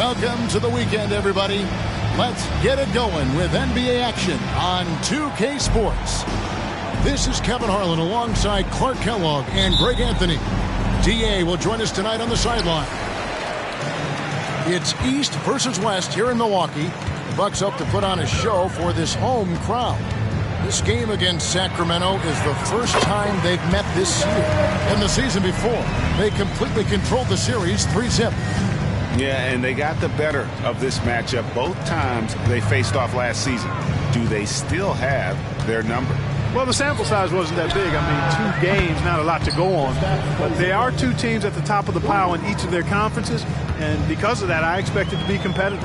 Welcome to the weekend, everybody. Let's get it going with NBA action on 2K Sports. This is Kevin Harlan alongside Clark Kellogg and Greg Anthony. DA will join us tonight on the sideline. It's East versus West here in Milwaukee. The Bucks hope to put on a show for this home crowd. This game against Sacramento is the first time they've met this year. In the season before, they completely controlled the series 3-0. Yeah, and they got the better of this matchup both times they faced off last season. Do they still have their number? Well, the sample size wasn't that big. I mean, 2 games, not a lot to go on. But they are 2 teams at the top of the pile in each of their conferences, and because of that, I expect it to be competitive.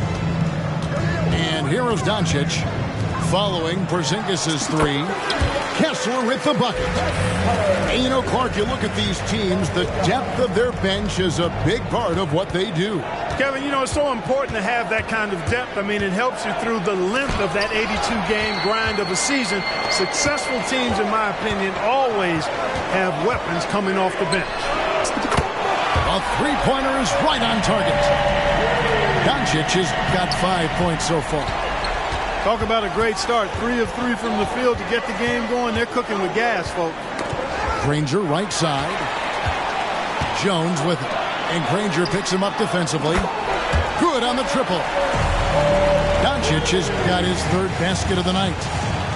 And here is Doncic following Porzingis' 3. Kessler with the bucket. And you know, Clark, you look at these teams, the depth of their bench is a big part of what they do. Kevin, you know, it's so important to have that kind of depth. I mean, it helps you through the length of that 82-game grind of a season. Successful teams, in my opinion, always have weapons coming off the bench. A three-pointer is right on target. Doncic has got 5 points so far. Talk about a great start. 3 of 3 from the field to get the game going. They're cooking with gas, folks. Granger right side. Jones with it. And Granger picks him up defensively. Good on the triple. Doncic has got his 3rd basket of the night.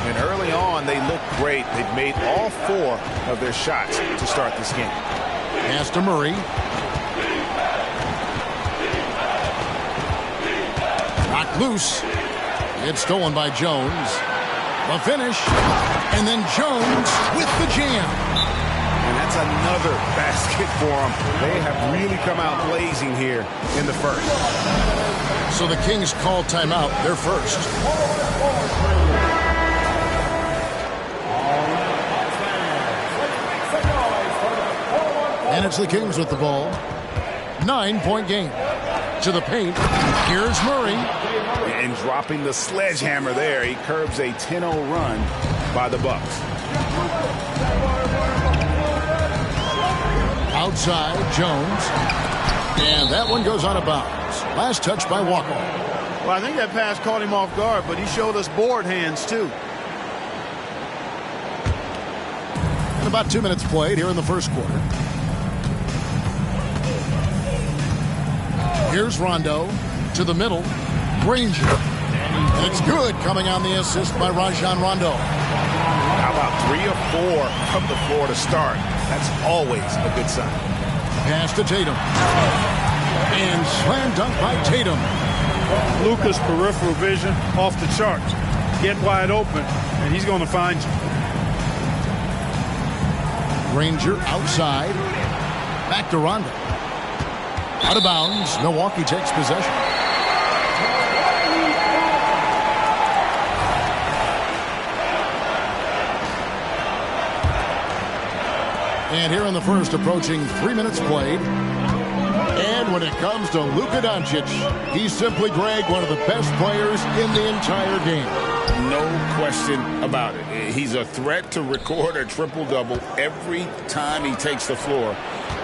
And early on, they look great. They've made all 4 of their shots to start this game. Pass to Murray. Knocked loose. It's stolen by Jones. The finish. And then Jones with the jam. And that's another basket for them. They have really come out blazing here in the first. So the Kings call timeout. They're first. And it's the Kings with the ball. 9-point game. To the paint. Here's Murray. And dropping the sledgehammer there. He curbs a 10-0 run by the Bucks. Outside, Jones. And that one goes out of bounds. Last touch by Walker. Well, I think that pass caught him off guard, but he showed us board hands, too. And about 2 minutes played here in the first quarter. Here's Rondo to the middle. Granger. And it's good coming on the assist by Rajon Rondo. How about 3 of 4 from the floor to start? That's always a good sign. Pass to Tatum. And slam dunk by Tatum. Luka's peripheral vision off the charts. Get wide open, and he's going to find you. Granger outside. Back to Rondo. Out of bounds. Milwaukee takes possession. And here in the first, approaching 3 minutes played. And when it comes to Luka Doncic, he's simply, Greg, one of the best players in the entire game. No question about it. He's a threat to record a triple-double every time he takes the floor.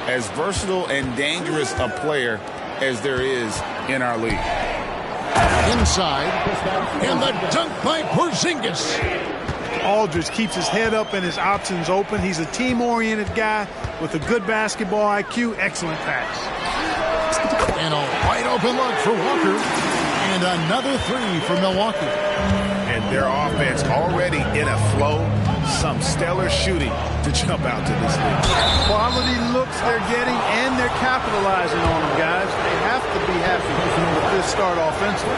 As versatile and dangerous a player as there is in our league. Inside, and the dunk by Porzingis. Aldridge keeps his head up and his options open. He's a team-oriented guy with a good basketball IQ. Excellent pass. And a wide open look for Walker. And another three for Milwaukee. And their offense already in a flow. Some stellar shooting to jump out to this league. Quality looks they're getting, and they're capitalizing on them, guys. They have to be happy with this start offensively.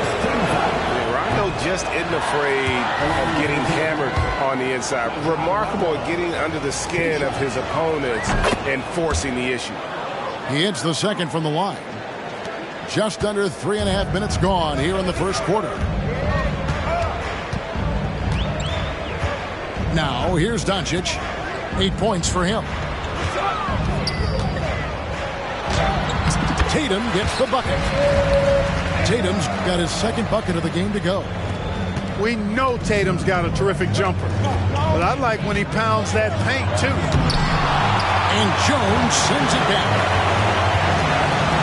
Rondo just isn't afraid of getting hammered on the inside. Remarkable at getting under the skin of his opponents and forcing the issue. He hits the second from the line. Just under 3.5 minutes gone here in the first quarter. Now, here's Doncic. 8 points for him. Tatum gets the bucket. Tatum's got his second bucket of the game to go. We know Tatum's got a terrific jumper, but I like when he pounds that paint, too. And Jones sends it down.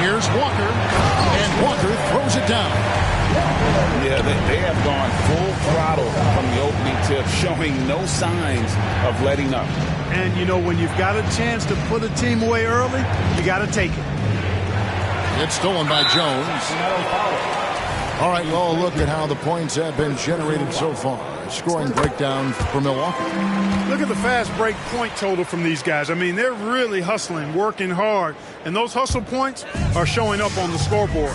Here's Walker, and Walker throws it down. Yeah, they have gone full throttle from the opening tip, showing no signs of letting up. And, you know, when you've got a chance to put a team away early, you got to take it. It's stolen by Jones. All right, well, look at how the points have been generated so far. Scoring breakdown for Milwaukee. Look at the fast break point total from these guys. I mean, they're really hustling, working hard, and those hustle points are showing up on the scoreboard.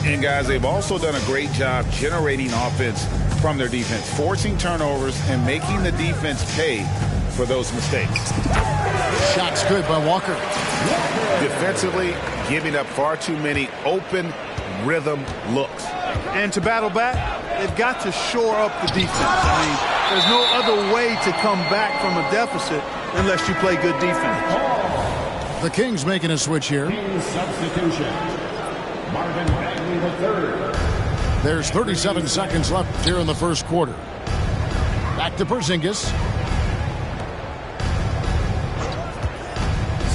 And, guys, they've also done a great job generating offense from their defense, forcing turnovers and making the defense pay for those mistakes. Shot's good by Walker. Defensively, giving up far too many open rhythm looks. And to battle back, they've got to shore up the defense. I mean, there's no other way to come back from a deficit unless you play good defense. The Kings making a switch here. Substitution. Marvin Bagley III. There's 37 seconds left here in the first quarter. Back to Porzingis.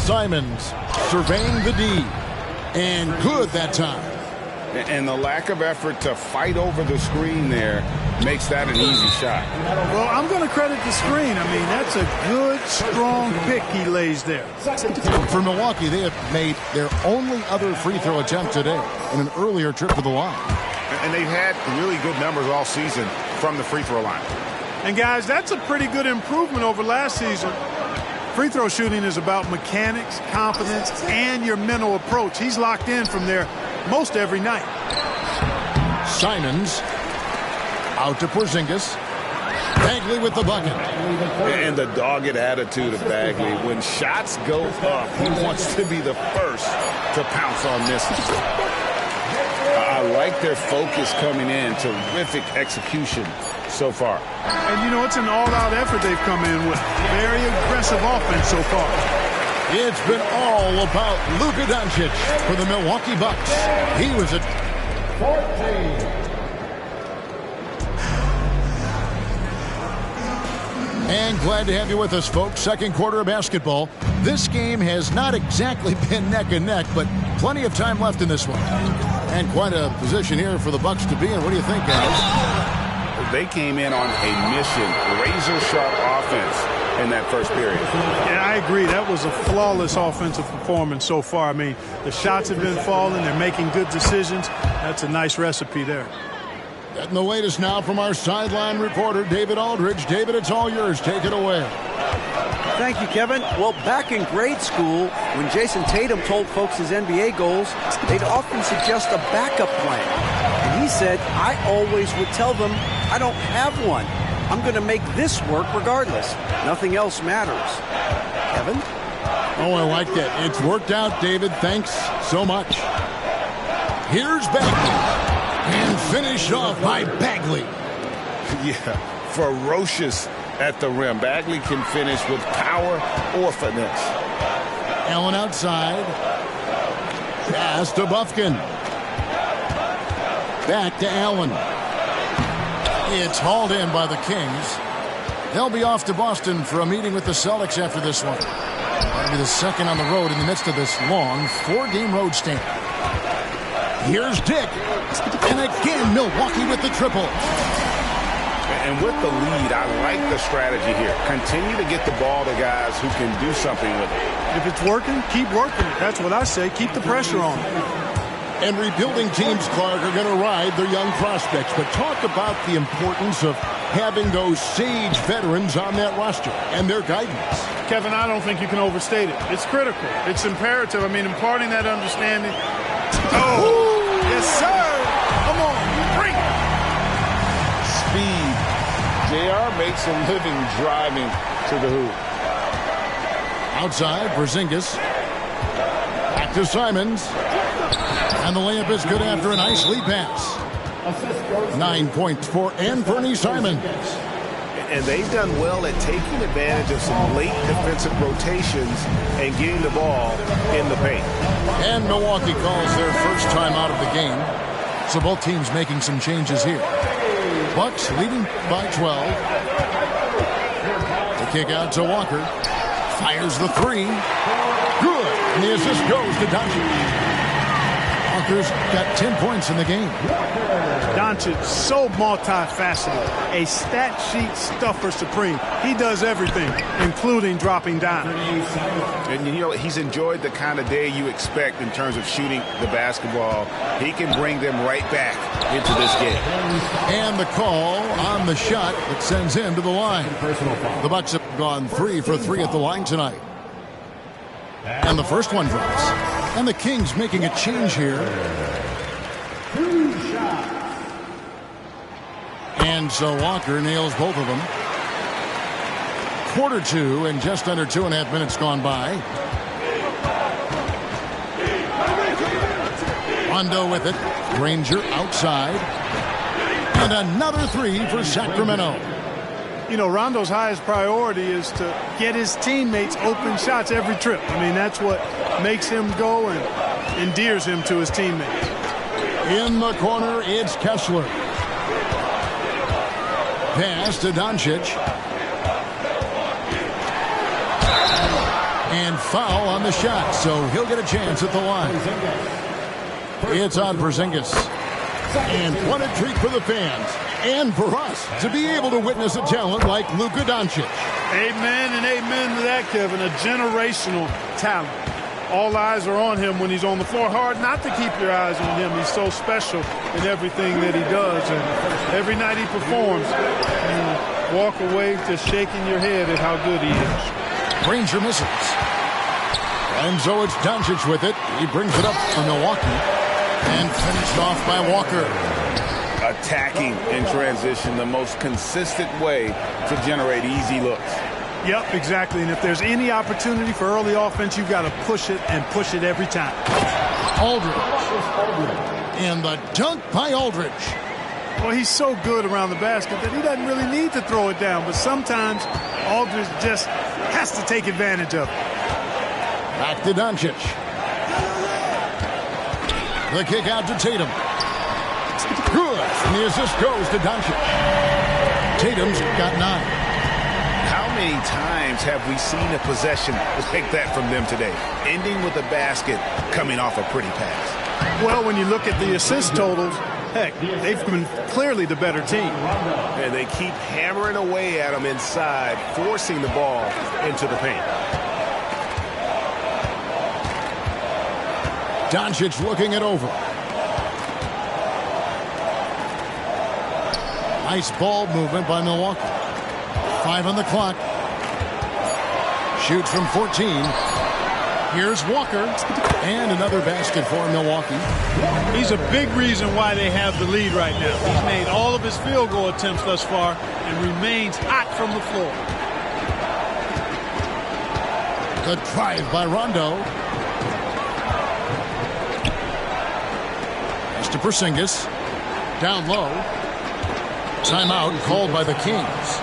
Simons surveying the D. And good that time. And the lack of effort to fight over the screen there makes that an easy shot. Well, I'm going to credit the screen. I mean, that's a good, strong pick he lays there. For Milwaukee, they have made their only other free throw attempt today in an earlier trip to the line. And they've had really good numbers all season from the free throw line. And, guys, that's a pretty good improvement over last season. Free throw shooting is about mechanics, confidence, and your mental approach. He's locked in from there most every night. Simons out to Porzingis. Bagley with the bucket. And the dogged attitude of Bagley. When shots go up, he wants to be the first to pounce on misses. I like their focus coming in. Terrific execution so far. And, you know, it's an all-out effort they've come in with. Very aggressive offense so far. It's been all about Luka Doncic for the Milwaukee Bucks. He was at 14. And glad to have you with us, folks. Second quarter of basketball. This game has not exactly been neck and neck, but plenty of time left in this one. And quite a position here for the Bucks to be in. What do you think, guys? They came in on a mission, razor-sharp offense in that first period. Yeah, I agree. That was a flawless offensive performance so far. I mean, the shots have been falling. They're making good decisions. That's a nice recipe there. Getting the latest now from our sideline reporter, David Aldridge. David, it's all yours. Take it away. Thank you, Kevin. Well, back in grade school, when Jason Tatum told folks his NBA goals, they'd often suggest a backup plan. And he said, I always would tell them, I don't have one. I'm going to make this work regardless. Nothing else matters. Kevin? Oh, I like that. It's worked out, David. Thanks so much. Here's Bagley. And finished off by Bagley. Yeah, ferocious at the rim. Bagley can finish with power or finesse. Allen outside. Pass to Bufkin. Back to Allen. It's hauled in by the Kings. They'll be off to Boston for a meeting with the Celtics after this one. That'll be the second on the road in the midst of this long 4-game road stint. Here's Dick. And again, Milwaukee with the triple. And with the lead, I like the strategy here. Continue to get the ball to guys who can do something with it. If it's working, keep working it. That's what I say. Keep the pressure on. And rebuilding teams, Clark, are going to ride their young prospects. But talk about the importance of having those sage veterans on that roster and their guidance. Kevin, I don't think you can overstate it. It's critical. It's imperative. I mean, imparting that understanding. Oh, yes, sir. Come on, bring it. Speed. JR makes a living driving to the hoop. Outside, Porzingis. Back to Simons. And the layup is good after a nice lead pass. 9 points for Anthony Simons. And they've done well at taking advantage of some late defensive rotations and getting the ball in the paint. And Milwaukee calls their first time out of the game. So both teams making some changes here. Bucks leading by 12. The kick out to Walker. Fires the three. Good. And the assist goes to Doncic. Walker's got 10 points in the game. Doncic, so multifaceted. A stat sheet stuffer supreme. He does everything, including dropping down. And, you know, he's enjoyed the kind of day you expect in terms of shooting the basketball. He can bring them right back into this game. And the call on the shot that sends him to the line. The Bucks have gone 3 for 3 at the line tonight. And the first one drops. And the Kings making a change here. And so Walker nails both of them. Quarter 2 and just under 2.5 minutes gone by. Rondo with it. Granger outside. And another 3 for Sacramento. You know, Rondo's highest priority is to get his teammates open shots every trip. I mean, that's what makes him go and endears him to his teammates. In the corner, it's Kessler. Pass to Doncic. And foul on the shot, so he'll get a chance at the line. It's on Porzingis. And what a treat for the fans and for us to be able to witness a talent like Luka Doncic. Amen and amen to that, Kevin. A generational talent. All eyes are on him when he's on the floor. Hard not to keep your eyes on him. He's so special in everything that he does. And every night he performs, you walk away just shaking your head at how good he is. Granger misses. And so it's Doncic with it. He brings it up for Milwaukee. And finished off by Walker. Attacking in transition, the most consistent way to generate easy looks. Yep, exactly. And if there's any opportunity for early offense, you've got to push it and push it every time. Aldridge. And the dunk by Aldridge. Well, he's so good around the basket that he doesn't really need to throw it down. But sometimes Aldridge just has to take advantage of it. Back to Doncic. The kick out to Tatum. Good. And the assist goes to Doncic. Tatum's got 9. How many times have we seen a possession like that from them today? Ending with a basket, coming off a pretty pass. Well, when you look at the assist totals, heck, they've been clearly the better team. And they keep hammering away at them inside, forcing the ball into the paint. Doncic looking it over. Nice ball movement by Milwaukee. 5 on the clock. Shoots from 14. Here's Walker. And another basket for Milwaukee. He's a big reason why they have the lead right now. He's made all of his field goal attempts thus far and remains hot from the floor. The drive by Rondo. To Porzingis. Down low. Timeout called by the Kings.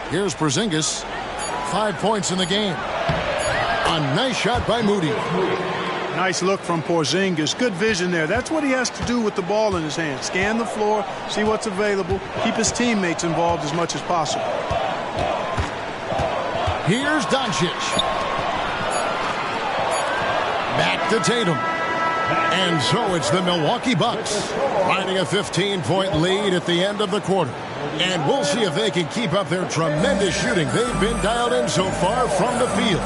Here's Porzingis. 5 points in the game. A nice shot by Moody. Nice look from Porzingis. Good vision there. That's what he has to do with the ball in his hand. Scan the floor, see what's available, keep his teammates involved as much as possible. Here's Doncic. Back to Tatum. And so it's the Milwaukee Bucks riding a 15-point lead at the end of the quarter. And we'll see if they can keep up their tremendous shooting they've been dialed in so far from the field.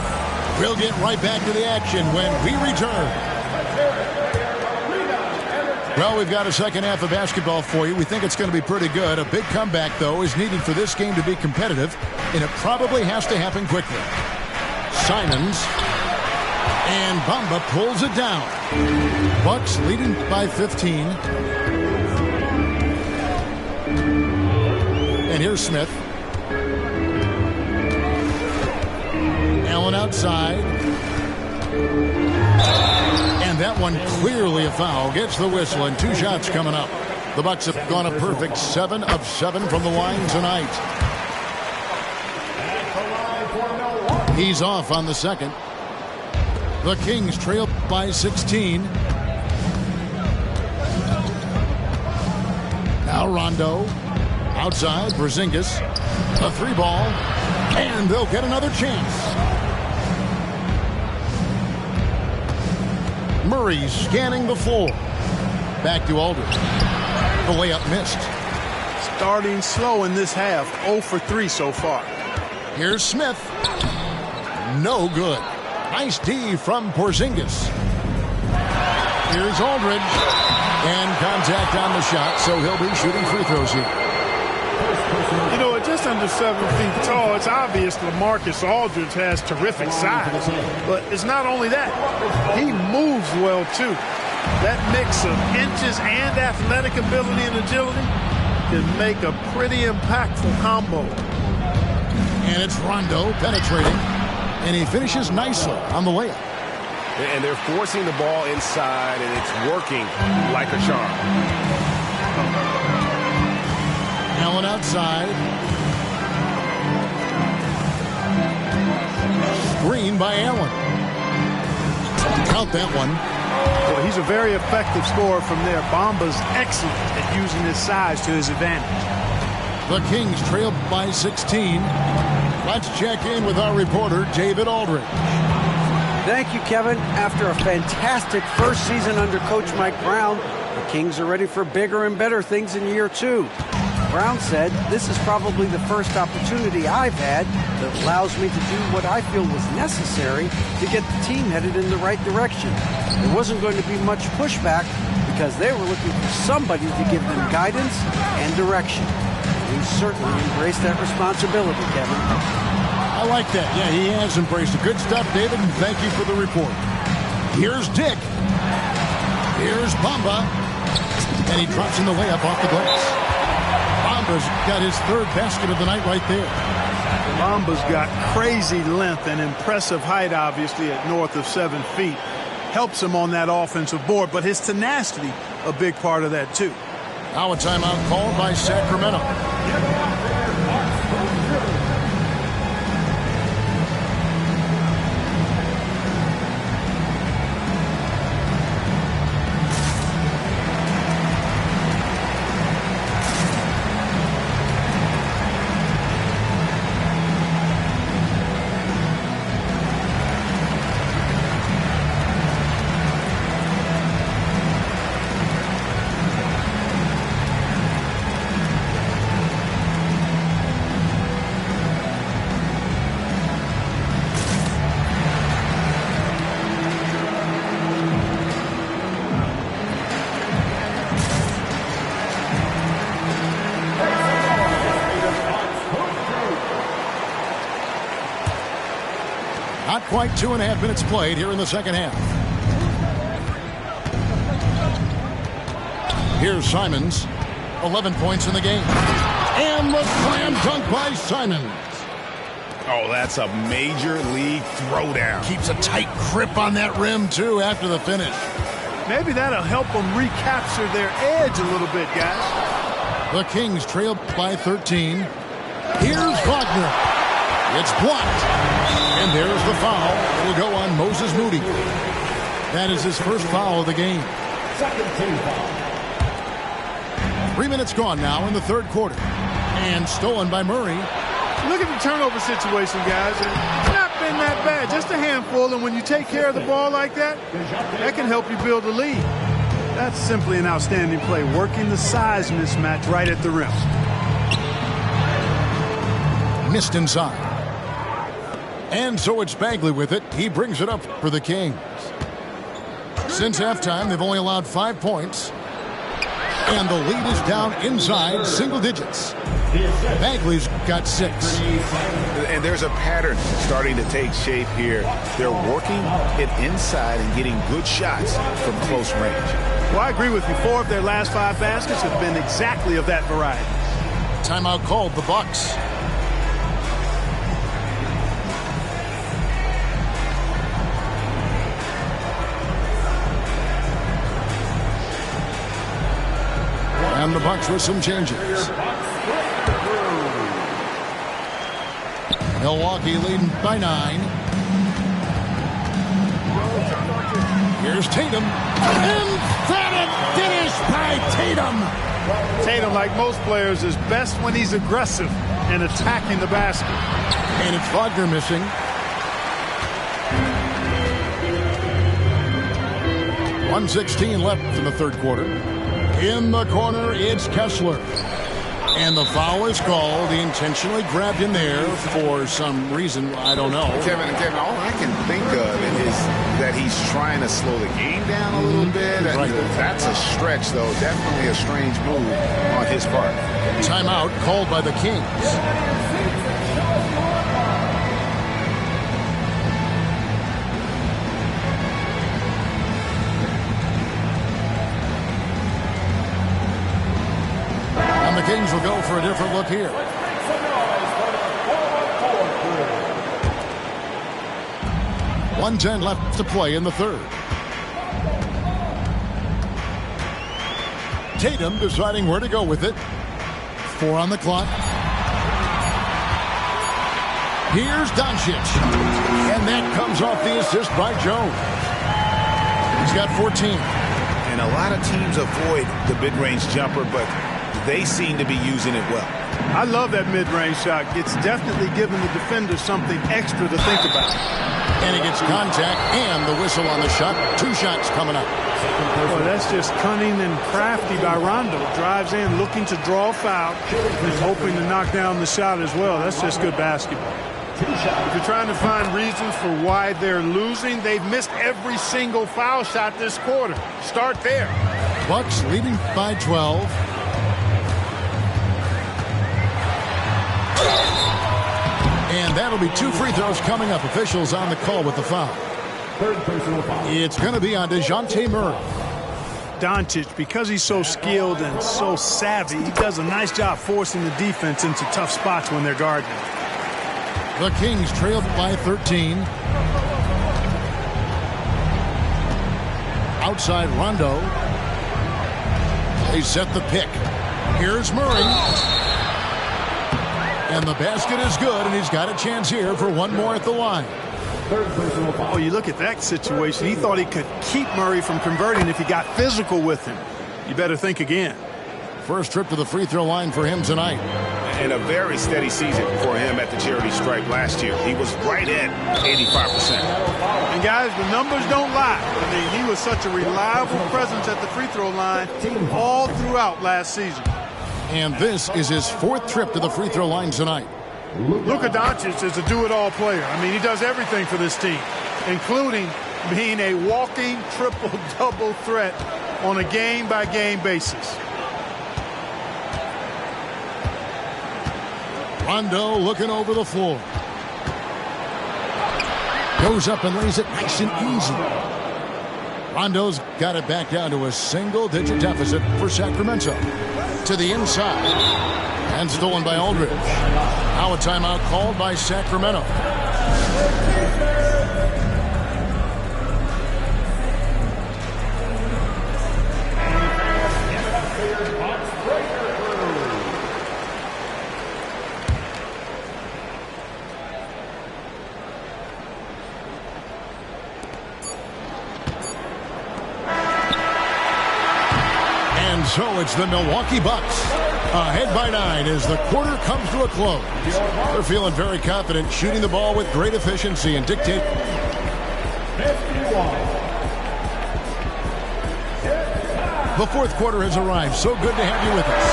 We'll get right back to the action when we return. Well, we've got a second half of basketball for you. We think it's going to be pretty good. A big comeback, though, is needed for this game to be competitive, and it probably has to happen quickly. Simons. And Bamba pulls it down. Bucks leading by 15. And here's Smith. Allen outside. And that one clearly a foul. Gets the whistle and 2 shots coming up. The Bucks have gone a perfect 7 of 7 from the line tonight. He's off on the second. The Kings trail by 16. Now Rondo. Outside, Porzingis. A 3-ball. And they'll get another chance. Murray scanning the floor. Back to Aldridge. The layup missed. Starting slow in this half. 0 for 3 so far. Here's Smith. No good. Nice D from Porzingis. Here's Aldridge. And contact on the shot, so he'll be shooting free throws here. You know, at just under 7 feet tall, it's obvious LaMarcus Aldridge has terrific size. But it's not only that. He moves well, too. That mix of inches and athletic ability and agility can make a pretty impactful combo. And it's Rondo penetrating. And he finishes nicely on the layup. And they're forcing the ball inside, and it's working like a charm. Allen outside. Screen by Allen. Count that one. Well, he's a very effective scorer from there. Bamba's excellent at using his size to his advantage. The Kings trail by 16. Let's check in with our reporter, David Aldridge. Thank you, Kevin. After a fantastic first season under Coach Mike Brown, the Kings are ready for bigger and better things in year 2. Brown said, "This is probably the first opportunity I've had that allows me to do what I feel was necessary to get the team headed in the right direction. There wasn't going to be much pushback because they were looking for somebody to give them guidance and direction." We certainly embraced that responsibility, Kevin. I like that. Yeah, he has embraced it. Good stuff, David, and thank you for the report. Here's Dick. Here's Bamba. And he drops in the layup off the glass. Bamba's got his 3rd basket of the night right there. Bamba's got crazy length and impressive height, obviously, at north of 7 feet. Helps him on that offensive board, but his tenacity, a big part of that, too. Now a timeout called by Sacramento. Not quite 2.5 minutes played here in the second half. Here's Simons. 11 points in the game. And the slam dunk by Simons. Oh, that's a major league throwdown. Keeps a tight grip on that rim, too, after the finish. Maybe that'll help them recapture their edge a little bit, guys. The Kings trail by 13. Here's Wagner. It's blocked. And there's the foul. It'll go on Moses Moody. That is his first foul of the game. Second team foul. 3 minutes gone now in the third quarter. And stolen by Murray. Look at the turnover situation, guys. It's not been that bad. Just a handful, and when you take care of the ball like that, that can help you build a lead. That's simply an outstanding play, working the size mismatch right at the rim. Missed inside. And so it's Bagley with it. He brings it up for the Kings. Since halftime, they've only allowed 5 points. And the lead is down inside single digits. Bagley's got 6. And there's a pattern starting to take shape here. They're working it inside and getting good shots from close range. Well, I agree with you. 4 of their last 5 baskets have been exactly of that variety. Timeout called, the Bucks. And the Bucks with some changes. Milwaukee leading by 9. Here's Tatum. Emphatic finish by Tatum. Tatum, like most players, is best when he's aggressive and attacking the basket. And it's Wagner missing. .116 left in the third quarter. In the corner, it's Kessler. And the foul is called. He intentionally grabbed in there for some reason. I don't know. Kevin, all I can think of is that he's trying to slow the game down a little bit. Right. That's a stretch, though. Definitely a strange move on his part. Timeout called by the Kings. The Kings will go for a different look here. .110 left to play in the third. Tatum deciding where to go with it. 4 on the clock. Here's Doncic. And that comes off the assist by Jones. He's got 14. And a lot of teams avoid the mid-range jumper, but they seem to be using it well. I love that mid-range shot. It's definitely giving the defender something extra to think about. And he gets contact and the whistle on the shot. 2 shots coming up. Well, that's just cunning and crafty by Rondo. Drives in, looking to draw a foul. He's hoping to knock down the shot as well. That's just good basketball. If you're trying to find reasons for why they're losing, they've missed every single foul shot this quarter. Start there. Bucks leading by 12. And that'll be 2 free throws coming up. Officials on the call with the foul. Third personal foul. It's going to be on DeJounte Murray. Doncic, because he's so skilled and so savvy, he does a nice job forcing the defense into tough spots when they're guarding. The Kings trail by 13. Outside Rondo. They set the pick. Here's Murray. And the basket is good, and he's got a chance here for 1 more at the line. Third personal foul. Oh, you look at that situation. He thought he could keep Murray from converting if he got physical with him. You better think again. First trip to the free throw line for him tonight. And a very steady season for him at the charity stripe last year. He was right at 85%. And guys, the numbers don't lie. I mean, he was such a reliable presence at the free throw line all throughout last season. And this is his 4th trip to the free throw line tonight. Luka Doncic is a do-it-all player. I mean, he does everything for this team, including being a walking triple-double threat on a game-by-game basis. Rondo looking over the floor. Goes up and lays it nice and easy. Rondo's got it back down to a single-digit deficit for Sacramento. to the inside. And stolen by Aldridge. Now a timeout called by Sacramento. So it's the Milwaukee Bucks ahead by 9 as the quarter comes to a close. They're feeling very confident, shooting the ball with great efficiency and dictate. The fourth quarter has arrived. So good to have you with us.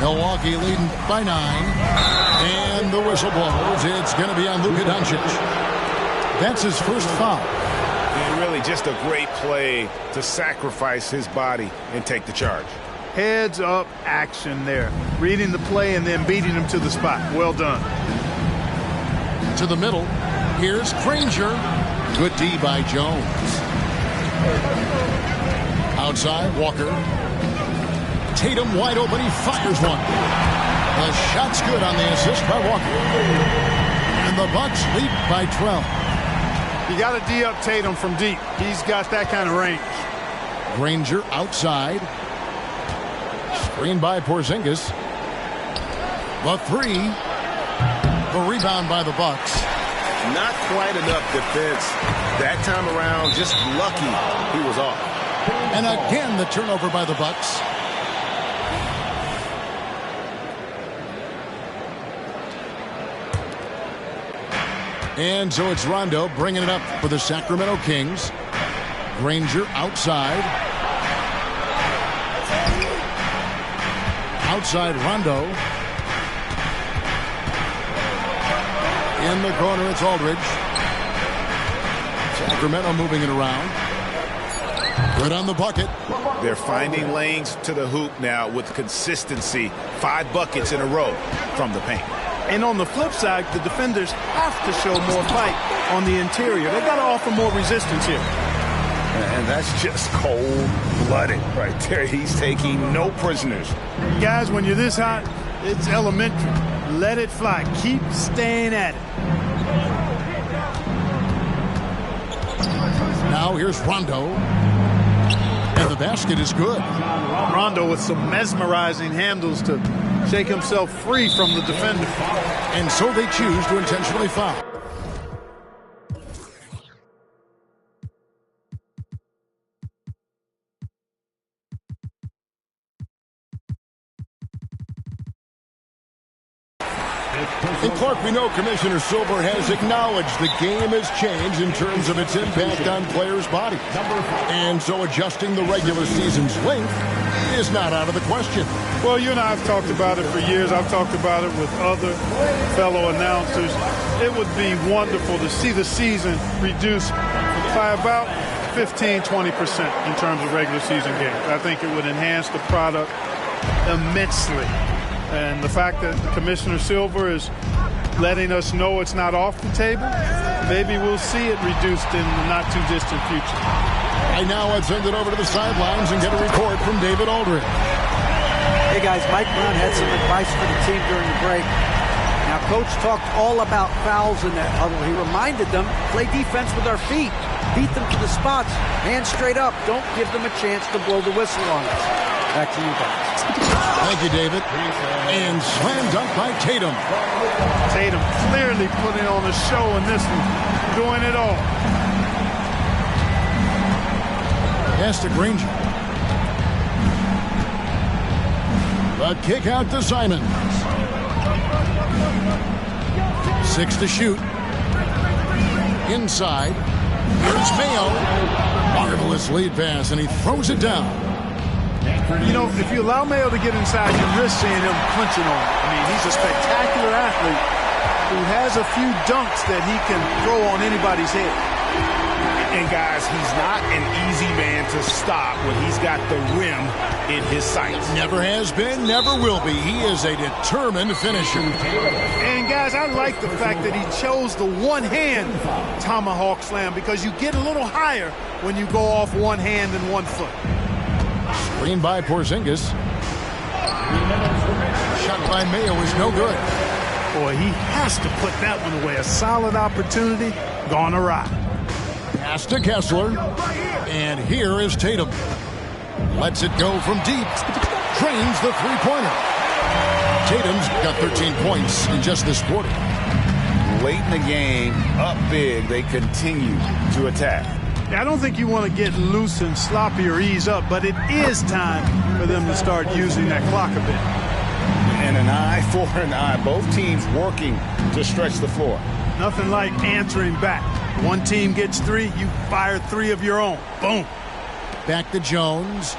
Milwaukee leading by 9. And the whistle blows. It's going to be on Luka Doncic. That's his first foul. And really just a great play to sacrifice his body and take the charge. Heads up action there. Reading the play and then beating him to the spot. Well done. To the middle. Here's Granger. Good D by Jones. Outside, Walker. Tatum wide open. He fires one. The shot's good on the assist by Walker. And the Bucks lead by 12. You got to D up Tatum from deep. He's got that kind of range. Granger outside. Screen by Porzingis. The three. The rebound by the Bucks. Not quite enough defense that time around. Just lucky he was off. And again the turnover by the Bucks. And so it's Rondo bringing it up for the Sacramento Kings. Granger outside. Outside Rondo. In the corner, it's Aldridge. Sacramento moving it around. Good on the bucket. They're finding lanes to the hoop now with consistency. 5 buckets in a row from the paint. And on the flip side, the defenders have to show more fight on the interior. They've got to offer more resistance here. And that's just cold-blooded right there. He's taking no prisoners. Guys, when you're this hot, it's elementary. Let it fly. Keep staying at it. Now here's Rondo. And the basket is good. Rondo with some mesmerizing handles to shake himself free from the defender. And so they choose to intentionally foul. And Clark, we know Commissioner Silver has acknowledged the game has changed in terms of its impact on players' bodies. And so adjusting the regular season's length is not out of the question. Well, you and I have talked about it for years. I've talked about it with other fellow announcers. It would be wonderful to see the season reduced by about 15-20% in terms of regular season games. I think it would enhance the product immensely. And the fact that Commissioner Silver is letting us know it's not off the table, maybe we'll see it reduced in the not-too-distant future. Right now, let's send it over to the sidelines and get a report from David Aldridge. Hey, guys, Mike Brown had some advice for the team during the break. Now, Coach talked all about fouls in that huddle. He reminded them, play defense with our feet. Beat them to the spots. Hands straight up. Don't give them a chance to blow the whistle on us. Back to you guys. Thank you, David. And slam dunk by Tatum. Tatum clearly putting on a show in this one. Doing it all. Pass to Granger. A kick out to Simons. 6 to shoot. Inside. Here's Mayo. Marvelous lead pass, and he throws it down. You know, if you allow Mayo to get inside, you risk seeing him punching on it. I mean, he's a spectacular athlete who has a few dunks that he can throw on anybody's head. And, guys, he's not an easy man to stop when he's got the rim in his sights. Never has been, never will be. He is a determined finisher. And, guys, I like the fact that he chose the one-hand tomahawk slam because you get a little higher when you go off one hand and 1 foot. Screen by Porzingis. Shot by Mayo is no good. Boy, he has to put that one away. A solid opportunity gone awry. Pass to Kessler. And here is Tatum. Lets it go from deep. Drains the three-pointer. Tatum's got 13 points in just this quarter. Late in the game, up big, they continue to attack. I don't think you want to get loose and sloppy or ease up, but it is time for them to start using that clock a bit. And an eye for an eye. Both teams working to stretch the floor. Nothing like answering back. One team gets 3, you fire 3 of your own. Boom. Back to Jones.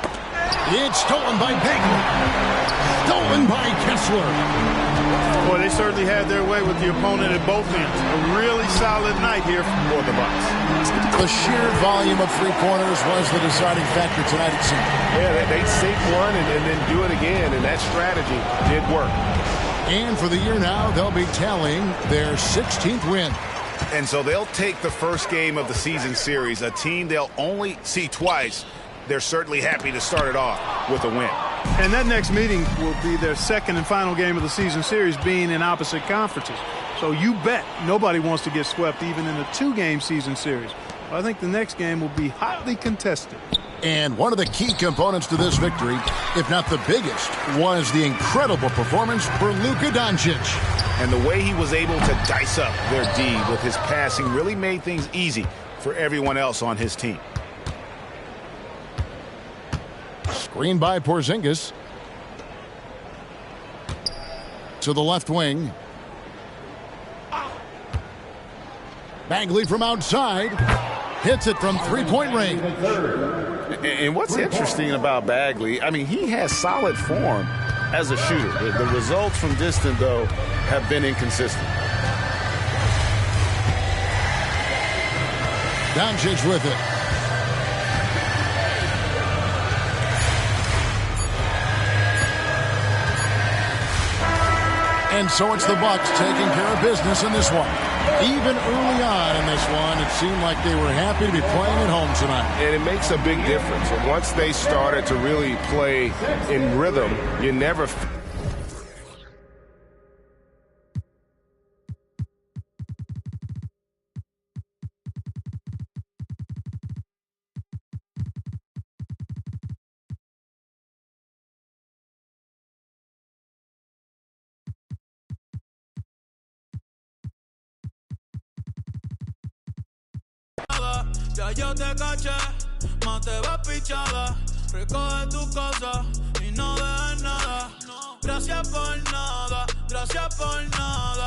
It's stolen by Bagley. Stolen by Kessler. Boy, they certainly had their way with the opponent at both ends. A really solid night here for the Bucks. The sheer volume of three-pointers was the deciding factor tonight, it seemed. Yeah, they sink one and then do it again, and that strategy did work. And for the year now, they'll be tallying their 16th win. And so they'll take the first game of the season series, a team they'll only see twice. They're certainly happy to start it off with a win. And that next meeting will be their second and final game of the season series, being in opposite conferences. So you bet nobody wants to get swept even in a 2-game season series. I think the next game will be hotly contested. And one of the key components to this victory, if not the biggest, was the incredible performance for Luka Doncic. And the way he was able to dice up their D with his passing really made things easy for everyone else on his team. Screen by Porzingis. To the left wing. Bagley from outside. Hits it from three-point range. And what's interesting about Bagley, I mean, he has solid form as a shooter. The results from distance, though, have been inconsistent. Doncic with it. And so it's the Bucks taking care of business in this one. Even early on in this one, it seemed like they were happy to be playing at home tonight. And it makes a big difference. And once they started to really play in rhythm, you never... Ya yo te caché, más te vas pichada. Recoge tu cosa y no dejes nada. Gracias por nada, gracias por nada.